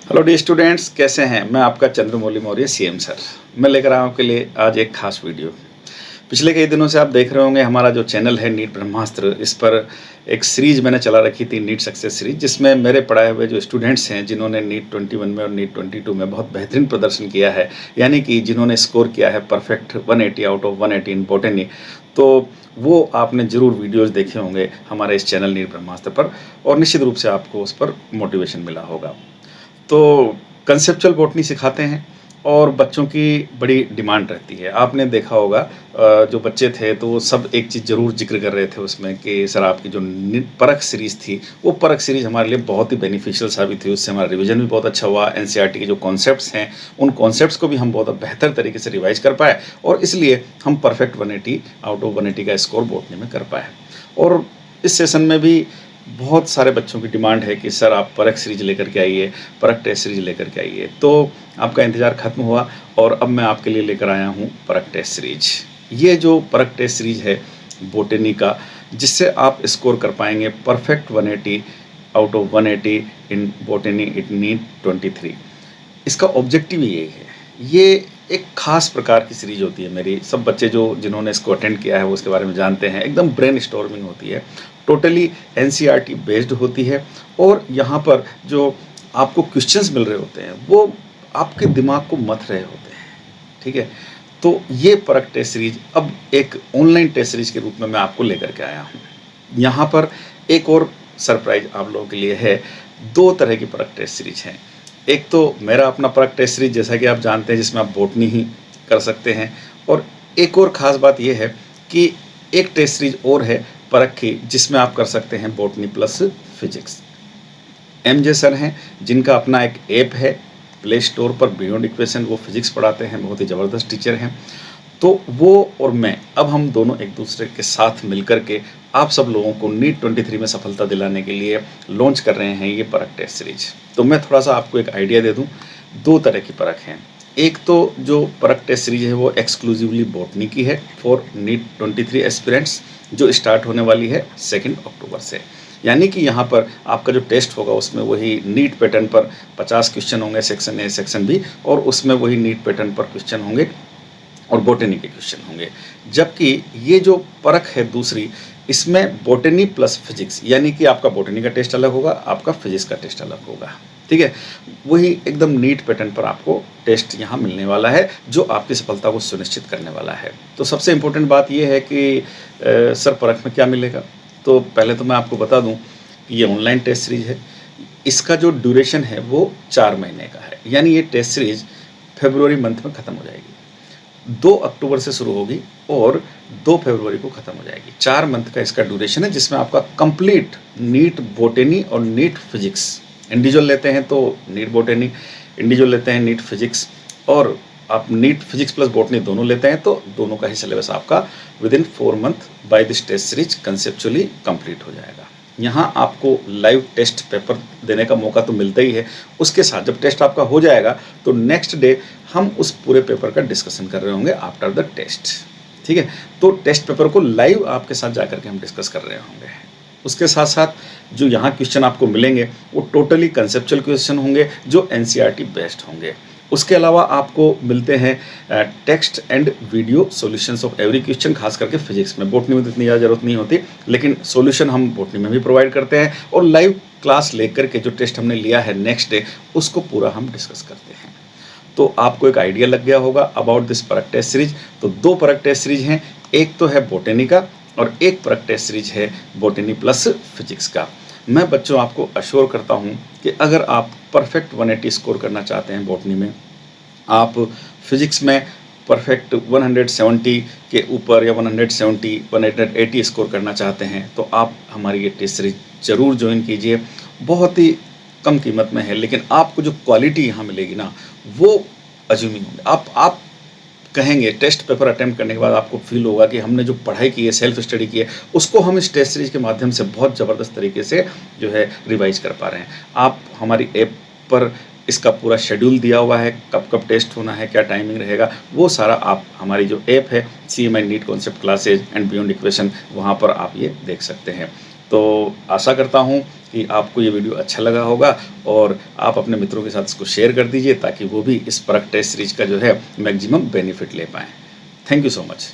Hello D students, कैसे हैं। मैं आपका चंद्रमौली मौर्य सीएम सर। मैं लेकर आया हूँ आपके लिए आज एक खास वीडियो। पिछले कई दिनों से आप देख रहे होंगे हमारा जो चैनल है नीट ब्रह्मास्त्र, इस पर एक सीरीज मैंने चला रखी थी, नीट सक्सेस सीरीज, जिसमें मेरे पढ़ाए हुए जो स्टूडेंट्स हैं जिन्होंने नीट 21 में और नीट 22 में बहुत बेहतरीन प्रदर्शन किया है, यानी कि जिन्होंने स्कोर किया है perfect 180 out of 180 in botany, तो वो आपने ज़रूर वीडियोज़ देखे होंगे हमारे इस चैनल नीट ब्रह्मास्त्र पर, और निश्चित रूप से आपको उस पर मोटिवेशन मिला होगा। तो कंसेप्चुअल बॉटनी सिखाते हैं और बच्चों की बड़ी डिमांड रहती है। आपने देखा होगा जो बच्चे थे तो वो सब एक चीज़ ज़रूर ज़िक्र कर रहे थे उसमें कि सर आपकी जो परख सीरीज़ थी, वो परख सीरीज़ हमारे लिए बहुत ही बेनिफिशियल साबित हुई। उससे हमारा रिवीजन भी बहुत अच्छा हुआ। एनसीईआरटी के जो कॉन्सेप्ट्स हैं, उन कॉन्सेप्ट्स को भी हम बहुत बेहतर तरीके से रिवाइज़ कर पाए और इसलिए हम परफेक्ट 180 आउट ऑफ 180 का स्कोर बॉटनी में कर पाए। और इस सेशन में भी बहुत सारे बच्चों की डिमांड है कि सर आप परख सीरीज लेकर के आइए, परख टेस्ट सीरीज लेकर के आइए। तो आपका इंतज़ार खत्म हुआ और अब मैं आपके लिए लेकर आया हूँ परख टेस्ट सीरीज। ये जो परख टेस्ट सीरीज है बॉटनी का, जिससे आप स्कोर कर पाएंगे perfect 180 out of 180 in botany it NEET 23। इसका ऑब्जेक्टिव यही है। ये एक खास प्रकार की सीरीज होती है मेरी। सब बच्चे जिन्होंने इसको अटेंड किया है वो उसके बारे में जानते हैं। एकदम ब्रेन स्टॉर्मिंग होती है, टोटली एनसीईआरटी बेस्ड होती है और यहाँ पर जो आपको क्वेश्चंस मिल रहे होते हैं वो आपके दिमाग को मथ रहे होते हैं। ठीक है, तो ये परख टेस्ट सीरीज अब एक ऑनलाइन टेस्ट सीरीज के रूप में मैं आपको लेकर के आया हूँ। यहाँ पर एक और सरप्राइज आप लोगों के लिए है। दो तरह की परख टेस्ट सीरीज हैं। एक तो मेरा अपना परख टेस्ट सीरीज, जैसा कि आप जानते हैं, जिसमें आप बॉटनी ही कर सकते हैं। और एक और ख़ास बात यह है कि एक टेस्ट सीरीज और है परख की, जिसमें आप कर सकते हैं botany plus physics. MJ sir हैं, जिनका अपना एक ऐप है प्ले स्टोर पर, बियॉन्ड इक्वेशन। वो फिजिक्स पढ़ाते हैं, बहुत ही ज़बरदस्त टीचर हैं। तो वो और मैं, अब हम दोनों एक दूसरे के साथ मिलकर के आप सब लोगों को नीट 23 में सफलता दिलाने के लिए लॉन्च कर रहे हैं ये परख टेस्ट सीरीज। तो मैं थोड़ा सा आपको एक आइडिया दे दूं। दो तरह की परख हैं। एक तो जो परख टेस्ट सीरीज है वो एक्सक्लूसिवली बॉटनी की है फॉर नीट 23 एस्पिरेंट्स, जो स्टार्ट होने वाली है 2 अक्टूबर से। यानी कि यहाँ पर आपका जो टेस्ट होगा उसमें वही नीट पैटर्न पर 50 क्वेश्चन होंगे, सेक्शन ए सेक्शन बी, और उसमें वही नीट पैटर्न पर क्वेश्चन होंगे और बॉटनी के क्वेश्चन होंगे। जबकि ये जो परख है दूसरी, इसमें बॉटनी प्लस फिजिक्स, यानी कि आपका बॉटनी का टेस्ट अलग होगा, आपका फिजिक्स का टेस्ट अलग होगा। ठीक है, वही एकदम नीट पैटर्न पर आपको टेस्ट यहाँ मिलने वाला है, जो आपकी सफलता को सुनिश्चित करने वाला है। तो सबसे इम्पोर्टेंट बात यह है कि सर परख में क्या मिलेगा। तो पहले तो मैं आपको बता दूं कि ये ऑनलाइन टेस्ट सीरीज है। इसका जो ड्यूरेशन है वो 4 महीने का है, यानी ये टेस्ट सीरीज फरवरी मंथ में ख़त्म हो जाएगी। 2 अक्टूबर से शुरू होगी और 2 फरवरी को ख़त्म हो जाएगी। 4 मंथ का इसका ड्यूरेशन है, जिसमें आपका कंप्लीट नीट बॉटनी और नीट फिजिक्स, इंडिविजुअल लेते हैं तो नीट बॉटनी, इंडिविजुअल लेते हैं नीट फिजिक्स, और आप नीट फिजिक्स प्लस बॉटनी दोनों लेते हैं तो दोनों का ही सिलेबस आपका within 4 month by this test series conceptually complete हो जाएगा। यहाँ आपको लाइव टेस्ट पेपर देने का मौका तो मिलता ही है। उसके साथ जब टेस्ट आपका हो जाएगा तो नेक्स्ट डे हम उस पूरे पेपर का डिस्कशन कर रहे होंगे आफ्टर द टेस्ट। ठीक है, तो टेस्ट पेपर को लाइव आपके साथ जाकर के हम डिस्कस कर रहे होंगे। उसके साथ साथ जो यहाँ क्वेश्चन आपको मिलेंगे वो टोटली कंसेप्चुअल क्वेश्चन होंगे, जो एनसीईआरटी बेस्ड होंगे। उसके अलावा आपको मिलते हैं text and video solutions of every question, खास करके फिजिक्स में। बॉटनी में तो इतनी ज़्यादा ज़रूरत नहीं होती, लेकिन सॉल्यूशन हम बॉटनी में भी प्रोवाइड करते हैं, और लाइव क्लास लेकर के जो टेस्ट हमने लिया है नेक्स्ट डे, उसको पूरा हम डिस्कस करते हैं। तो आपको एक आइडिया लग गया होगा अबाउट दिस परख टेस्ट सीरीज। तो 2 परख टेस्ट सीरीज हैं, एक तो है बॉटनी का और एक परख टेस्ट सीरीज है बॉटनी प्लस फिजिक्स का। मैं बच्चों आपको अश्योर करता हूं कि अगर आप परफेक्ट 180 स्कोर करना चाहते हैं बॉटनी में, आप फिजिक्स में परफेक्ट 170 के ऊपर या 170 180 स्कोर करना चाहते हैं, तो आप हमारी ये टेस्ट सीरीज ज़रूर ज्वाइन कीजिए। बहुत ही कम कीमत में है, लेकिन आपको जो क्वालिटी यहाँ मिलेगी ना, वो अजूमिंग होगी। आप कहेंगे, टेस्ट पेपर अटेम्प्ट करने के बाद आपको फील होगा कि हमने जो पढ़ाई की है, सेल्फ स्टडी की है, उसको हम इस टेस्ट सीरीज के माध्यम से बहुत ज़बरदस्त तरीके से जो है रिवाइज कर पा रहे हैं। आप हमारी ऐप पर इसका पूरा शेड्यूल दिया हुआ है, कब कब टेस्ट होना है, क्या टाइमिंग रहेगा, वो सारा आप हमारी जो ऐप है CMI NEET concept classes and beyond equation, वहाँ पर आप ये देख सकते हैं। तो आशा करता हूँ कि आपको ये वीडियो अच्छा लगा होगा और आप अपने मित्रों के साथ इसको शेयर कर दीजिए ताकि वो भी इस परख टेस्ट सीरीज का जो है मैक्सिमम बेनिफिट ले पाएँ। Thank you so much.